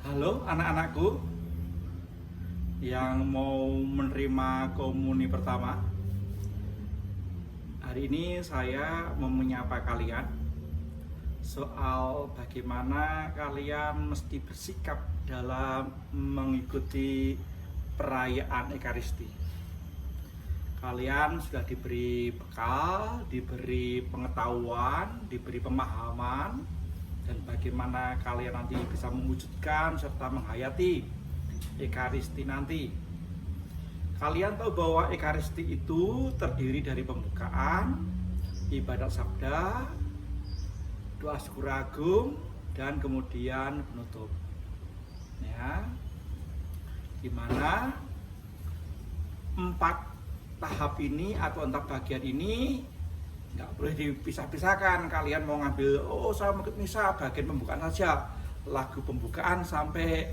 Halo anak-anakku yang mau menerima komuni pertama. Hari ini saya mau menyapa kalian soal bagaimana kalian mesti bersikap dalam mengikuti perayaan Ekaristi. Kalian sudah diberi bekal, diberi pengetahuan, diberi pemahaman, dan bagaimana kalian nanti bisa mewujudkan serta menghayati Ekaristi nanti. Kalian tahu bahwa Ekaristi itu terdiri dari pembukaan, ibadat sabda, doa syukur agung, dan kemudian penutup. Ya, dimana 4 tahap ini atau 4 bagian ini nggak boleh dipisah-pisahkan. Kalian mau ngambil, saya mau ikut misa bagian pembukaan saja, lagu pembukaan sampai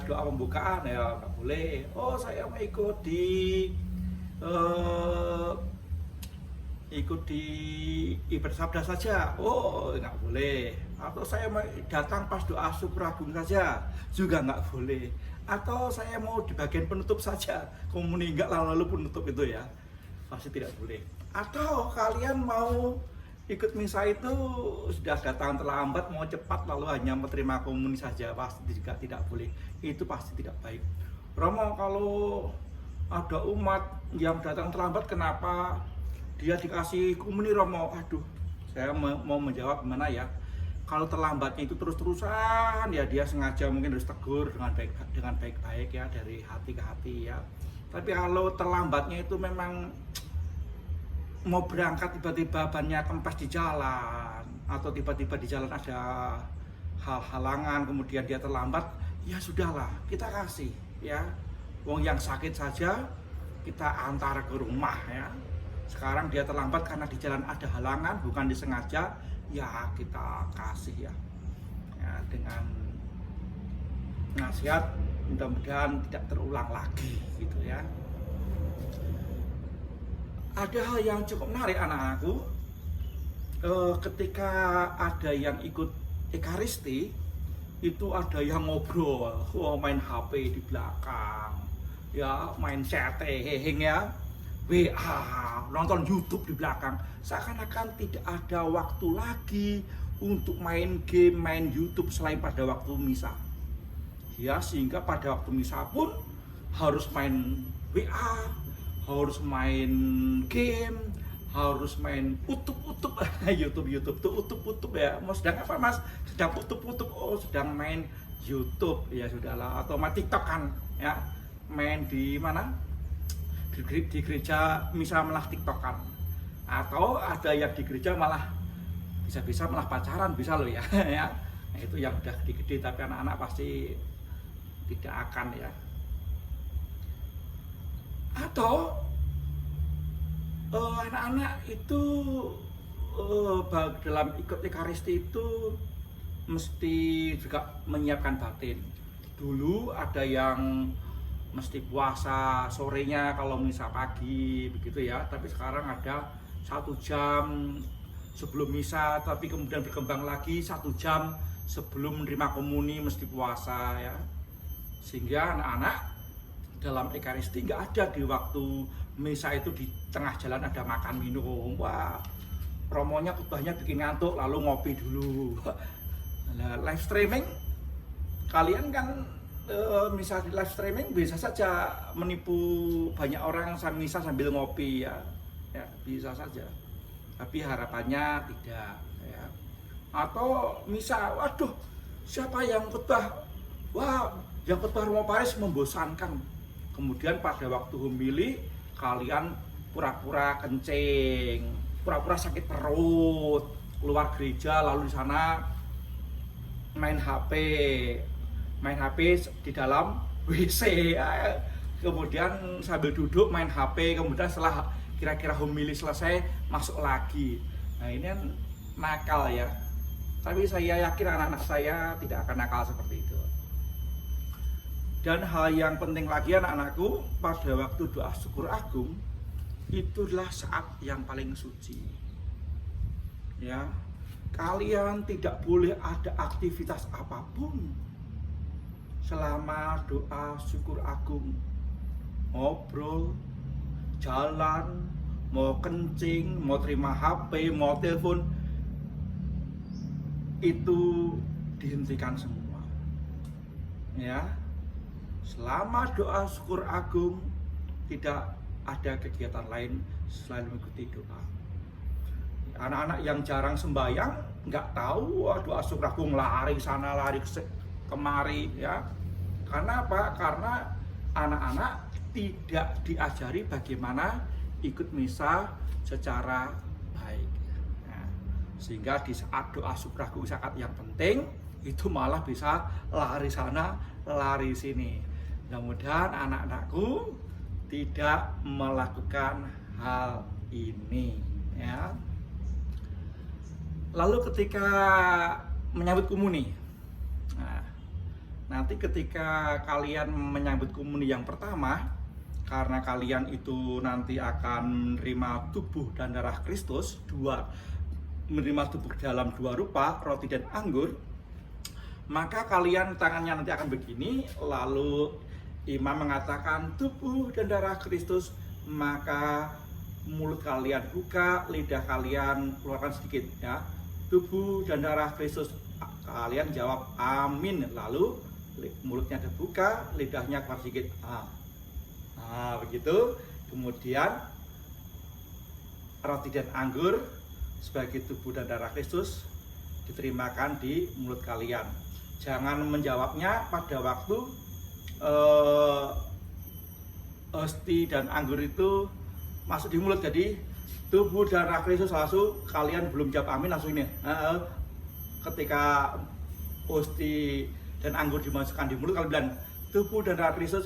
doa pembukaan ya nggak boleh. Saya mau ikut di ibadah sabda saja, nggak boleh. Atau saya mau datang pas doa syukur agung saja, juga nggak boleh. Atau saya mau di bagian penutup saja, komuni nggak lalu penutup itu ya, pasti tidak boleh. Atau kalian mau ikut misa itu sudah datang terlambat, mau cepat lalu hanya menerima komuni saja, pasti juga tidak boleh. Itu pasti tidak baik. Romo, kalau ada umat yang datang terlambat, kenapa dia dikasih komuni, Romo? Aduh, saya mau menjawab gimana ya. Kalau terlambatnya itu terus-terusan ya, dia sengaja mungkin harus tegur dengan baik-baik ya, dari hati ke hati ya. Tapi kalau terlambatnya itu memang mau berangkat tiba-tiba bannya kempes di jalan, atau tiba-tiba di jalan ada hal halangan kemudian dia terlambat, ya sudahlah, kita kasih ya. Wong yang sakit saja kita antar ke rumah ya. Sekarang dia terlambat karena di jalan ada halangan, bukan disengaja, ya kita kasih ya, dengan nasihat, mudah-mudahan tidak terulang lagi gitu ya. Ada hal yang cukup menarik anak-anakku, ketika ada yang ikut Ekaristi itu ada yang ngobrol, main HP di belakang ya, main chatting ya, WA, nonton YouTube di belakang, seakan-akan tidak ada waktu lagi untuk main game, main YouTube selain pada waktu misa. Ya, sehingga pada waktu misa pun harus main WA, harus main game, harus main utup YouTube tuh utup ya. Mau sedang apa Mas? Sedang utup, sedang main YouTube, ya sudahlah. Atau main TikTok kan ya, main di mana? Di gereja misa malah TikTokan, atau ada yang di gereja malah bisa malah pacaran, bisa loh ya. Ya, nah, itu yang udah gede-gede, tapi anak-anak pasti tidak akan ya. Atau anak-anak itu dalam ikut Ekaristi itu mesti juga menyiapkan batin. Dulu ada yang mesti puasa sorenya kalau misa pagi begitu ya, tapi sekarang ada 1 jam sebelum misa, tapi kemudian berkembang lagi 1 jam sebelum menerima komuni mesti puasa ya, sehingga anak-anak dalam Ekaristi nggak ada di waktu misa itu di tengah jalan ada makan minum. Wah, romonya khotbahnya bikin ngantuk lalu ngopi dulu. Nah, live streaming, kalian kan misal di live streaming bisa saja menipu banyak orang misa sambil ngopi ya, bisa saja, tapi harapannya tidak ya. Atau misa, waduh, siapa yang khotbah, wah, yang khotbah Romo Paris membosankan, kemudian pada waktu homili kalian pura-pura kencing, pura-pura sakit perut, keluar gereja lalu di sana main HP di dalam WC, kemudian sambil duduk main HP, kemudian setelah kira-kira homili selesai masuk lagi. Nah, ini kan nakal ya, tapi saya yakin anak-anak saya tidak akan nakal seperti itu. Dan hal yang penting lagi anak-anakku, pada waktu doa syukur agung itulah saat yang paling suci ya. Kalian tidak boleh ada aktivitas apapun selama doa syukur agung, ngobrol, jalan, mau kencing, mau terima HP, mau telepon, itu dihentikan semua. Ya, selama doa syukur agung tidak ada kegiatan lain selain mengikuti doa. Anak-anak yang jarang sembahyang nggak tahu doa syukur agung, lari sana lari kemari ya. Karena apa? Karena anak-anak tidak diajari bagaimana ikut misa secara baik. Nah, sehingga di saat doa syukur agung saat yang penting itu malah bisa lari sana lari sini. Mudah-mudahan anak-anakku tidak melakukan hal ini ya. Lalu ketika menyambut komuni, nah, nanti ketika kalian menyambut komuni yang pertama, karena kalian itu nanti akan menerima tubuh dan darah Kristus, menerima tubuh dalam dua rupa, roti dan anggur, maka kalian tangannya nanti akan begini, lalu imam mengatakan tubuh dan darah Kristus, maka mulut kalian buka, lidah kalian keluarkan sedikit ya. Tubuh dan darah Kristus, kalian jawab amin, lalu mulutnya dibuka, lidahnya keluar sedikit. Begitu. Kemudian roti dan anggur sebagai tubuh dan darah Kristus diterimakan di mulut kalian. Jangan menjawabnya pada waktu hosti dan anggur itu masuk di mulut. Jadi tubuh dan darah Kristus langsung kalian belum jawab amin langsung ini. Ketika hosti dan anggur dimasukkan di mulut kalian bilang tubuh dan darah Kristus,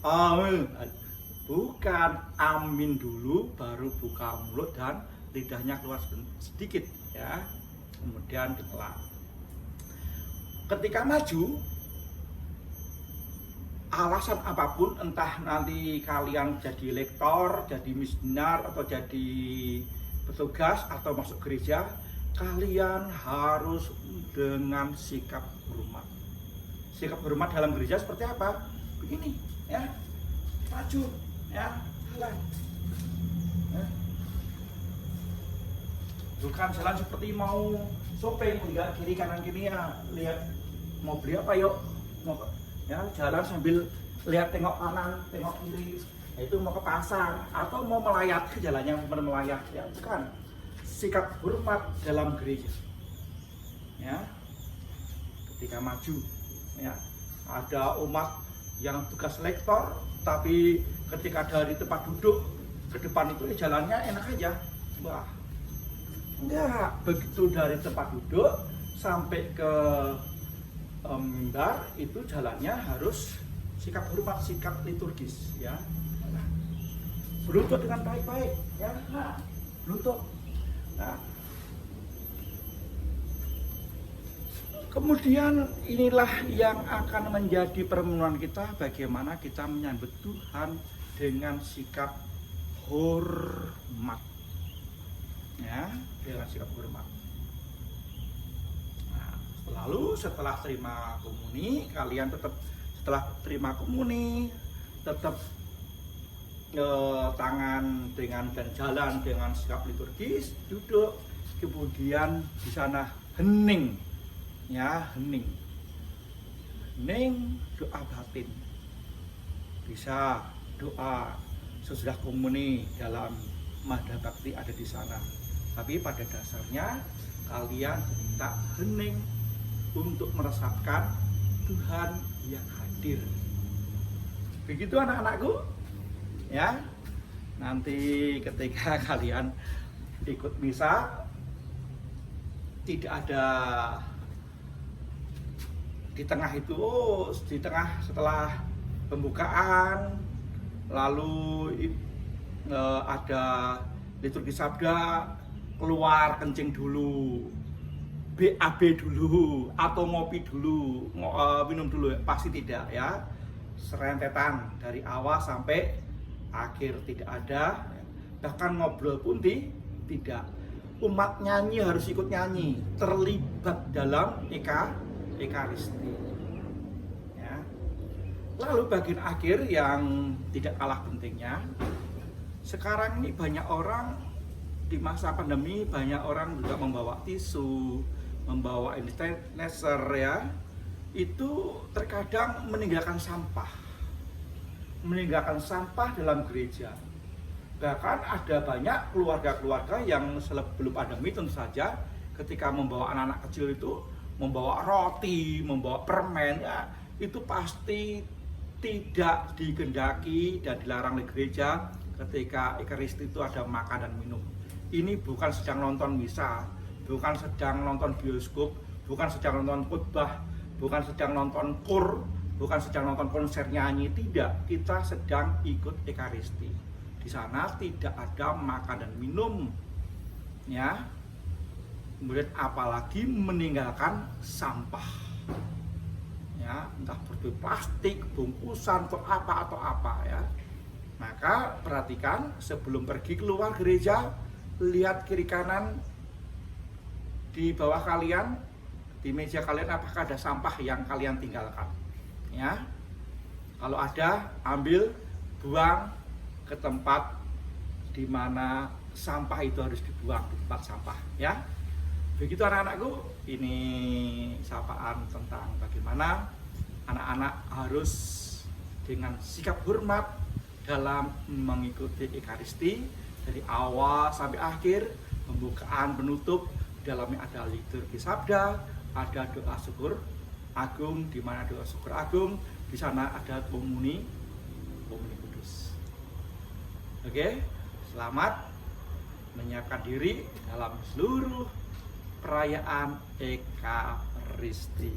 amin. Bukan, amin dulu baru buka mulut dan lidahnya keluar sedikit ya. Kemudian ditelan. Ketika maju, alasan apapun, entah nanti kalian jadi lektor, jadi misioner, atau jadi petugas, atau masuk gereja, kalian harus dengan sikap hormat. Sikap hormat dalam gereja seperti apa? Begini, ya, maju, ya, jalan. Ya. Bukan jalan seperti mau shopping, enggak kiri kanan kiri ya, lihat mau beli apa yuk, mau ya jalan sambil lihat tengok kanan tengok kiri, itu mau ke pasar atau mau melayat, jalannya melayat ya, bukan. Sikap hormat dalam gereja ya. Ketika maju ya, ada umat yang tugas lektor tapi ketika dari tempat duduk ke depan itu jalannya enak aja, wah enggak. Begitu dari tempat duduk sampai ke mimbar itu jalannya harus sikap hormat, sikap liturgis ya. Nah, berlutut dengan baik-baik ya. Nah, berlutut. Nah, kemudian inilah yang akan menjadi permenungan kita, bagaimana kita menyambut Tuhan dengan sikap hormat ya, dengan sikap hormat. Lalu setelah terima komuni, kalian tetap setelah terima komuni tetap tangan dengan dan jalan dengan sikap liturgis, duduk, kemudian di sana hening ya, hening doa batin, bisa doa sesudah komuni dalam Madha Bakti ada di sana, tapi pada dasarnya kalian diminta hening untuk meresapkan Tuhan yang hadir. Begitu anak-anakku ya. Nanti ketika kalian ikut misa, tidak ada di tengah itu, di tengah setelah pembukaan lalu ada liturgi sabda, keluar kencing dulu, BAB dulu, atau ngopi dulu, minum dulu, pasti tidak ya. Serentetan dari awal sampai akhir tidak ada, bahkan ngobrol pun tidak. Umat nyanyi harus ikut nyanyi, terlibat dalam ekaristi ya. Lalu bagian akhir yang tidak kalah pentingnya, sekarang ini banyak orang di masa pandemi, banyak orang juga membawa tisu, membawa sanitizer ya, itu terkadang meninggalkan sampah dalam gereja. Bahkan ada banyak keluarga-keluarga yang sebelum pandemi tentu saja ketika membawa anak-anak kecil itu membawa roti, membawa permen ya, itu pasti tidak digendaki dan dilarang oleh gereja ketika Ekaristi itu ada makan dan minum. Ini bukan sedang nonton misa, bukan sedang nonton bioskop, bukan sedang nonton khotbah, bukan sedang nonton kur, bukan sedang nonton konser nyanyi, tidak. Kita sedang ikut Ekaristi. Di sana tidak ada makan dan minum, ya. Kemudian apalagi meninggalkan sampah, ya, entah botol plastik, bungkusan atau apa ya. Maka perhatikan sebelum pergi keluar gereja, lihat kiri kanan di bawah kalian, di meja kalian apakah ada sampah yang kalian tinggalkan, ya. Kalau ada, ambil, buang ke tempat di mana sampah itu harus dibuang, di tempat sampah, ya. Begitu anak-anakku, ini sapaan tentang bagaimana anak-anak harus dengan sikap hormat dalam mengikuti Ekaristi dari awal sampai akhir, pembukaan, penutup, di dalamnya ada liturgi sabda, ada doa syukur agung, di mana doa syukur agung, di sana ada komuni kudus. Oke, selamat menyiapkan diri dalam seluruh perayaan Ekaristi.